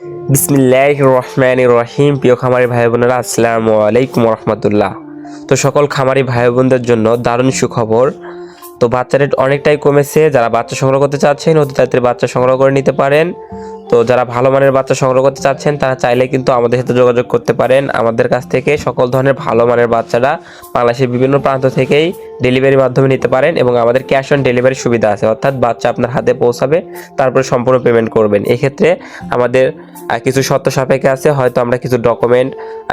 বিসমিল্লাহির রহমানির রহিম। প্রিয় খামারি ভাই বোনেরা, আসসালামু আলাইকুম রহমতুল্লাহ। তো সকল খামারি ভাই বোনদের জন্য দারুণ সুখবর। তো বাচ্চা রেট অনেকটাই কমেছে। যারা বাচ্চা সংগ্রহ করতে চাচ্ছেন অতি তাড়াতাড়ি বাচ্চা সংগ্রহ করে নিতে পারেন। তো যারা ভালো মানের বাচ্চা সংগ্রহ করতে চাচ্ছেন তারা চাইলে কিন্তু আমাদের সাথে যোগাযোগ করতে পারেন। আমাদের কাছ থেকে সকল ধরনের ভালো মানের বাচ্চারা বাংলাদেশের বিভিন্ন প্রান্ত থেকেই ডেলিভারির মাধ্যমে নিতে পারেন এবং আমাদের ক্যাশ অন ডেলিভারি সুবিধা আছে, অর্থাৎ বাচ্চা আপনার হাতে পৌঁছাবে, তারপরে সম্পূর্ণ পেমেন্ট করবেন। এক্ষেত্রে আমাদের কিছু শর্ত সাপেক্ষে আছে। হয়তো আমরা কিছু ডকুমেন্ট,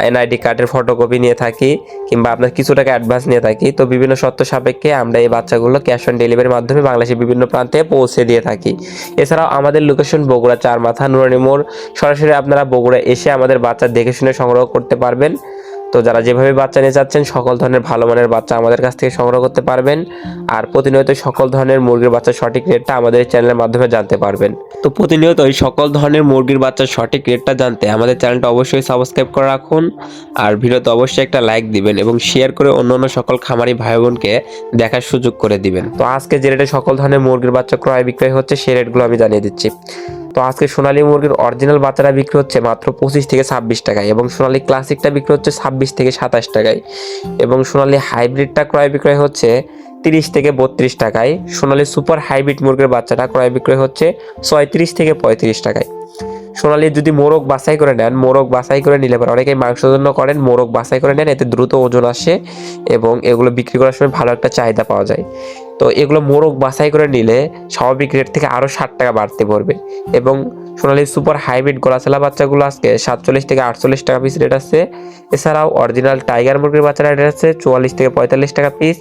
এনআইডি কার্ডের ফটোকপি নিয়ে থাকি কিংবা আপনার কিছু টাকা অ্যাডভান্স নিয়ে থাকি। তো বিভিন্ন শর্ত সাপেক্ষে আমরা এই বাচ্চাগুলো ক্যাশ অন ডেলিভারির মাধ্যমে বাংলাদেশের বিভিন্ন প্রান্তে পৌঁছে দিয়ে থাকি। এছাড়াও আমাদের লোকেশন বগুড়া চার মাথা নুরানি মোড়। সরাসরি আপনারা বগুড়া এসে আমাদের বাচ্চা দেখে শুনে সংগ্রহ করতে পারবেন। তো যারা যেভাবে বাচ্চা নিয়ে যাচ্ছেন সকল ধরনের ভালো মানের বাচ্চা আমাদের কাছ থেকে সংগ্রহ করতে পারবেন। আর প্রতিনিয়ত সকল ধরনের মুরগির বাচ্চার সঠিক রেটটা আমাদের চ্যানেলের মাধ্যমে জানতে পারবেন। তো প্রতিনিয়তই সকল ধরনের মুরগির বাচ্চার সঠিক রেটটা জানতে আমাদের চ্যানেলটা অবশ্যই সাবস্ক্রাইব করে রাখুন। আর ভিডিওতে অবশ্যই একটা লাইক দিবেন এবং শেয়ার করে অন্যান্য সকল খামারি ভাই বোনকে দেখার সুযোগ করে দিবেন। তো আজকে যে রেটে সকল ধরনের মুরগির বাচ্চা ক্রয় বিক্রয় হচ্ছে সেই রেটগুলো আমি জানিয়ে দিচ্ছি। তো আজকে সোনালী মুরগির অরিজিনাল বাচ্চাটা বিক্রি হচ্ছে মাত্র 25 থেকে 26 টাকায় এবং সোনালী ক্লাসিকটা বিক্রি হচ্ছে 26 থেকে 27 টাকায় এবং সোনালী হাইব্রিডটা ক্রয় বিক্রয় হচ্ছে 30 থেকে 32 টাকায়। সোনালী সুপার হাইব্রিড মুরগির বাচ্চাটা ক্রয় বিক্রয় হচ্ছে 36 থেকে 35 টাকায়। সোনালী যদি মোরগ বাছাই করে নেন, মোরগ বাছাই করে নিলে পরে অনেকেই মাংসের জন্য করেন, মোরগ বাছাই করে নেন, এতে দ্রুত ওজন আসে এবং এগুলো বিক্রি করার সময় ভালো একটা চাহিদা পাওয়া যায়। তো এগুলো মোরগ বাছাই করে নিলে স্বাভাবিক রেট থেকে আরও 60 টাকা বাড়তে পড়বে। এবং সোনালী সুপার হাইব্রিড গলাছেলা বাচ্চাগুলো আজকে 47 থেকে 48 টাকা পিস রেট আছে। এছাড়াও অরিজিনাল টাইগার মুরগির বাচ্চারা রেট আছে 44 থেকে 45 টাকা পিস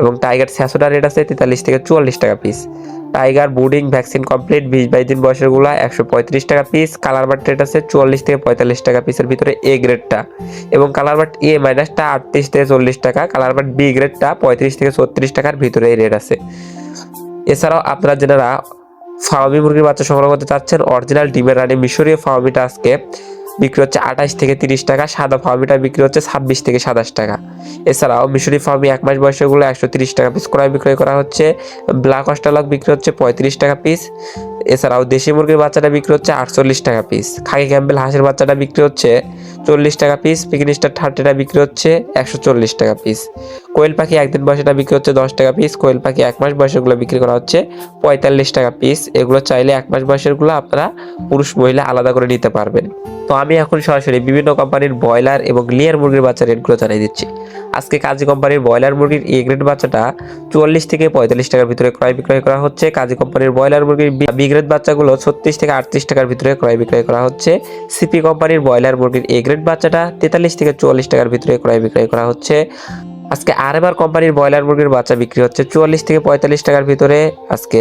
এবং টাইগার স্যাসোটা রেট আছে 43 থেকে 44 টাকা পিস। টাইগার বুডিং ভ্যাকসিন কমপ্লিট 20-22 দিন বয়সের গুলা 135 টাকা পিস। কালার বাট রেট আছে 44 থেকে 45 টাকা পিসের ভিতরে এ গ্রেডটা এবং কালার বাট এ মাইনাসটা 38 থেকে 40 টাকা, কালার বাট বি গ্রেডটা 35 থেকে 36 টাকার ভিতরে এই রেট আছে। এছাড়াও আপনারা যারা ফার্মি মুরগির বাচ্চা সংগ্রহ করতে চাচ্ছেন, অরিজিনাল ডিমের রানী মিশরীয় ফার্মিটা আজকে বিক্রি হচ্ছে 28 থেকে 30 টাকা, সাদা ফার্মিটা বিক্রি হচ্ছে 26 থেকে 27 টাকা। এছাড়াও মিশরি ফার্মি 1 মাস বয়সেগুলো 130 টাকা পিস ক্রয় বিক্রয় করা হচ্ছে। ব্ল্যাক অস্ট্রালক বিক্রি হচ্ছে 35 টাকা পিস। এছাড়াও দেশি মুরগির বাচ্চাটা বিক্রি হচ্ছে 48 টাকা পিস। খাকি ক্যাম্বেল হাঁসের বাচ্চাটা বিক্রি হচ্ছে 40 টাকা পিস। পিকনিস্টার 30টা বিক্রি হচ্ছে 140 টাকা পিস। কোয়েল পাখি একদিন বয়সেটা বিক্রি হচ্ছে 10 টাকা পিস। কোয়েল পাখি 1 মাস বয়সেগুলো বিক্রি করা হচ্ছে 45 টাকা পিস। এগুলো চাইলে 1 মাস বয়সেরগুলো আপনারা পুরুষ মহিলা আলাদা করে নিতে পারবেন। তো আমি এখন সরাসরি বিভিন্ন কোম্পানির ব্রয়লার এবং লেয়ার মুরগির বাচ্চার রেটগুলো জানিয়ে দিচ্ছি। আজকে কাজী কোম্পানির ব্রয়লার মুরগির এ গ্রেড বাচ্চাটা 44 থেকে 45 টাকার ভিতরে ক্রয় বিক্রয় করা হচ্ছে। কাজী কোম্পানির ব্রয়লার মুরগির বি গ্রেড বাচ্চাগুলো 36 থেকে 38 টাকার ভিতরে ক্রয় বিক্রয় করা হচ্ছে। সিপি কোম্পানির ব্রয়লার মুরগির এ গ্রেড বাচ্চাটা 43 থেকে 44 টাকার ভিতরে ক্রয় বিক্রয় করা হচ্ছে। আজকে আরএমআর কোম্পানির ব্রয়লার মুরগির বাচ্চা বিক্রি হচ্ছে 44 থেকে 45 টাকার ভিতরে। আজকে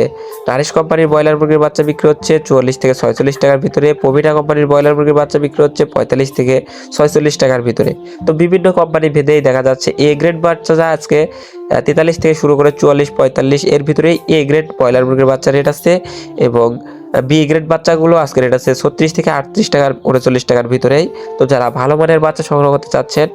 নারিশ কোম্পানির ব্রয়লার মুরগির বাচ্চা বিক্রি হচ্ছে 44 থেকে 46 টাকার ভিতরে। পবিটা কোম্পানির ব্রয়লার মুরগির বাচ্চা বিক্রি হচ্ছে 45 থেকে 46 টাকার ভিতরে। তো বিভিন্ন কোম্পানি ভেদেই দেখা যাচ্ছে এ গ্রেড বাচ্চা আজকে 43 থেকে শুরু করে 44-45 এর ভিতরে এ গ্রেড ব্রয়লার মুরগির বাচ্চা রেট আছে এবং বি গ্রেড বাচ্চাগুলো আজকে রেট আছে 36 থেকে 38 টাকার 39 টাকার ভিতরেই। তো যারা ভালো মানের বাচ্চা সংগ্রহ করতে চাচ্ছেন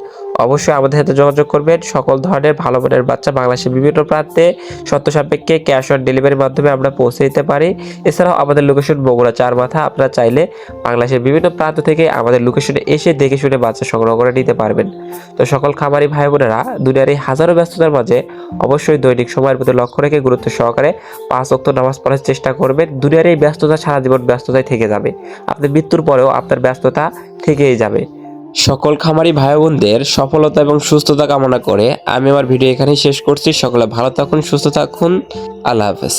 অবশ্যই আমাদের সাথে যোগাযোগ করবেন। সকল ধরনের ভালো মানের বাচ্চা বাংলাদেশের বিভিন্ন প্রান্তে শর্ত সাপেক্ষে ক্যাশ অন ডেলিভারির মাধ্যমে আমরা পৌঁছে দিতে পারি। এছাড়াও আমাদের লোকেশন বগুড়া চার মাথা। আপনারা চাইলে বাংলাদেশের বিভিন্ন প্রান্ত থেকে আমাদের লোকেশনে এসে দেখে শুনে বাচ্চা সংগ্রহ করে নিতে পারবেন। তো সকল খামারি ভাই বোনেরা, দুনিয়ার এই হাজারো ব্যস্ততার মাঝে অবশ্যই দৈনিক সময়ের প্রতি লক্ষ্য রেখে গুরুত্ব সহকারে 5 ওয়াক্ত নামাজ পড়ার চেষ্টা করবেন। দুনিয়ার এই ব্যস্ততা সারা জীবন ব্যস্ততায় থেকে যাবে, আপনার মৃত্যুর পরেও আপনার ব্যস্ততা থেকেই যাবে। সকল খামারি ভাই বোনদের সফলতা এবং সুস্থতা কামনা করে আমি আমার ভিডিও এখানেই শেষ করছি। সকলে ভালো থাকুন, সুস্থ থাকুন। আল্লাহ হাফেজ।